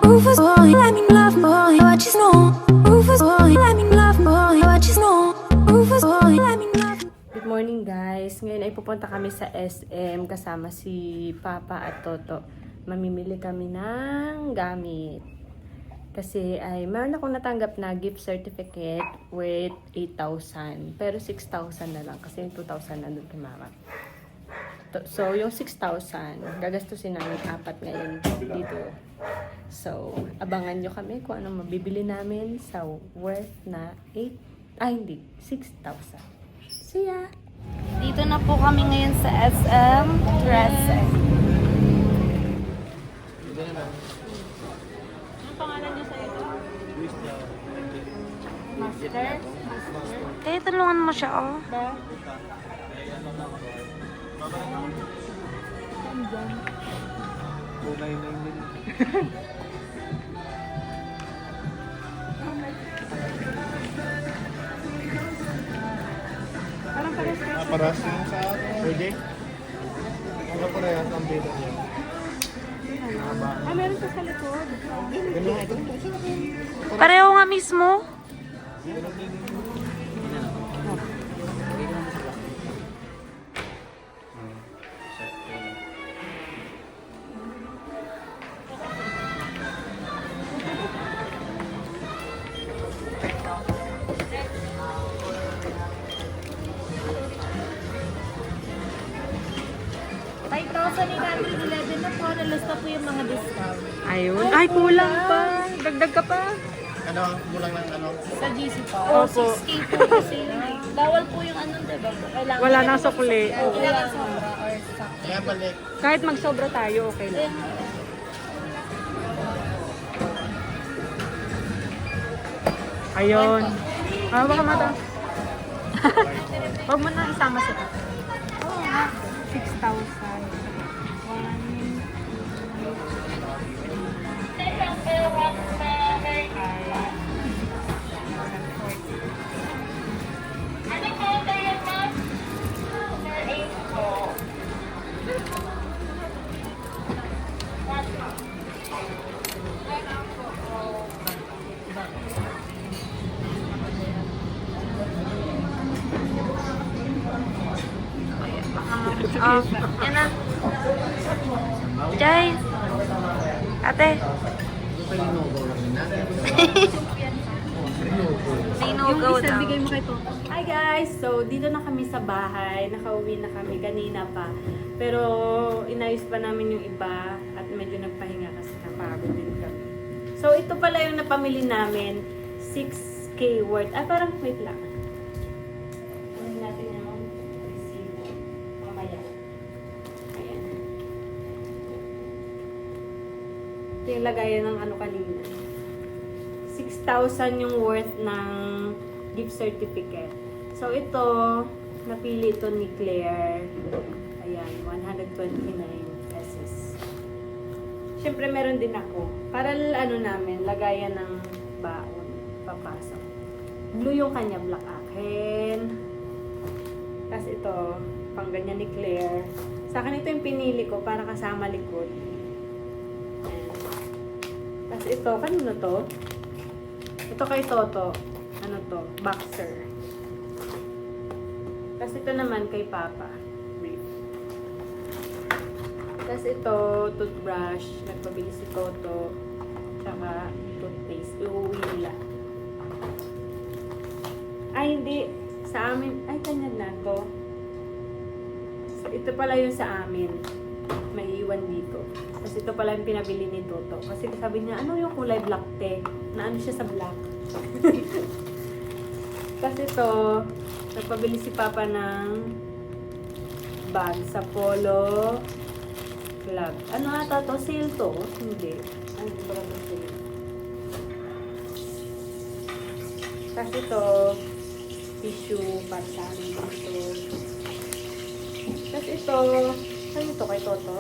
Rufus boy, let me love boy, what you know? Rufus boy, let me love boy, what you know? Rufus boy, let me love. Good morning guys! Ngayon ay pupunta kami sa SM kasama si Papa at Toto. Mamimili kami ng gamit. Kasi ay meron akong natanggap na gift certificate worth 8,000. Pero 6,000 na lang kasi yung 2,000 na doon kay Mama. So yung 6,000, gagastusin namin 4 ngayon dito. So, abangan nyo kami kung anong mabibili namin sa worth na 6,000. See ya! Dito na po kami ngayon sa SM Crescent. Anong pangalan niyo sa ito? Master? Kaya tulungan mo siya, oh. Paras yung sa pwede. Ano ko na yan ang beda niya? Meron pa sa likod. Pareho nga mismo. $5,811 na po. Nalista po yung mga discount. Ayun. Ay, kulang pa. Dagdag ka pa. Ano? Mulang ng ano? Sa GC po. Opo. 6K po kasi. Bawal po yung ano, diba? Kailangan Wala nang sukli. Kailangan sobra or sakto. Kaya balik. Kahit magsobra tayo, okay lang. Ayun. Baka mata. Huwag mo na isama sila. 6,000. Oh, yan na. Jai. Ate. Linugaw daw. Bigay mo kay Toto. Hi guys! So, dito na kami sa bahay. Nakauwi na kami kanina pa. Pero, inayos pa namin yung iba at medyo nagpahinga kasi napagod din kami. So, ito pala yung napamili namin. 6K worth. Parang wait lang. Kunin natin yung resibo. Mamaya. Ayan. Ito yung lagayan ng ano kanina. 6,000 yung worth ng gift certificate. So, ito, napili ito ni Claire. Ayan, 129 pesos. Siyempre, meron din ako. Para ano namin, lagayan ng baon. Papasok. Blue yung kanya, black akin. Tapos ito, pang ganyan ni Claire. Sa akin ito yung pinili ko para kasama likod. Ayan. Tapos ito, kanino to? Ito kay Toto. Ano to? Boxer. Tapos ito naman kay Papa. Brief. Tapos ito, toothbrush. Nagpabili si Toto. Tsaka toothpaste. Iuwi nila. Ay, hindi. Sa amin. Ay, kanya na to. Ito pala yung sa amin. May iwan dito. Tapos ito pala yung pinabili ni Toto. Kasi sabi niya, ano yung kulay black te? Na ano siya sa black. Kasi ito, nagpabili si Papa ng bag sa Polo Club. Ano ata to? Sale to? Hindi. Ano ba ito sale? Kasi ito, tissue para sa amin dito. Tapos ito, ano ito kay Toto?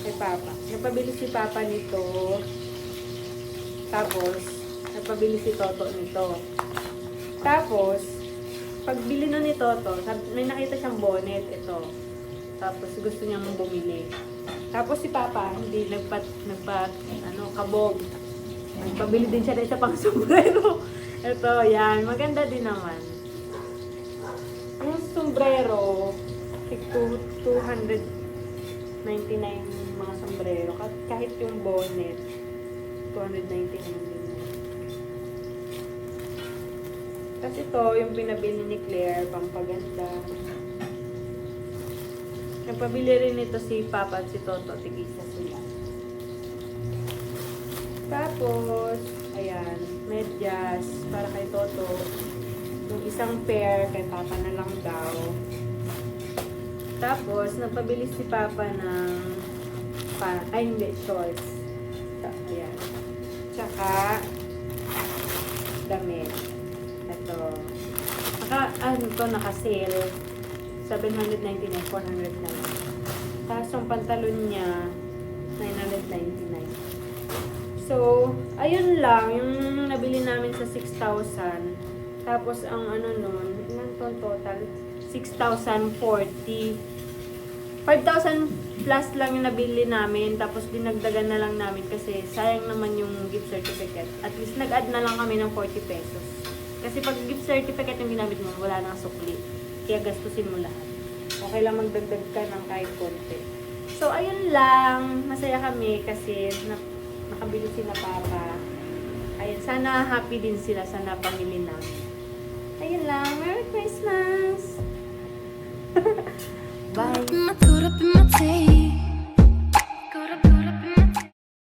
Kay Papa. Nagpabili si Papa nito. Tapos, nagpabili si Toto nito. Tapos, pagbili na ni Toto, may nakita siyang bonnet, ito. Tapos, gusto niya mong bumili. Tapos si Papa, hindi kabog. Nagpabili din siya ng isa pang sombrero. Ito, yan. Maganda din naman. Yung sombrero, 299 mga sombrero. Kahit yung bonnet, 299 din. Tapos ito, yung pinabili ni Claire, pampaganda. Nagpabili rin ito si Papa at si Toto, tig-isa sila. Tapos, ayan, medyas para kay Toto. Yung isang pair, kay Papa na lang daw. Tapos, nagpabili si Papa ng shorts. Ayan. Tsaka, damit. Ito. Naka-sale. 799, 400 na lang. Tapos, yung pantalon niya, 999. So, ayun lang, yung nabili namin sa 6,000. Tapos, ang nun, ilan to total? 6,040. 5,000 plus lang yung nabili namin. Tapos, dinagdagan na lang namin kasi sayang naman yung gift certificate. At least, nag-add na lang kami ng 40 pesos. Kasi pag gift certificate yung ginamit mo, wala nang sukli. Kaya gastusin mo lahat. Okay lang magdagdag ka ng kahit konti. So, ayun lang. Masaya kami kasi nakabili sila Papa. Ayun, sana happy din sila sa napamili namin. Ayun lang. Merry Christmas! Bye! My foot up in my tea.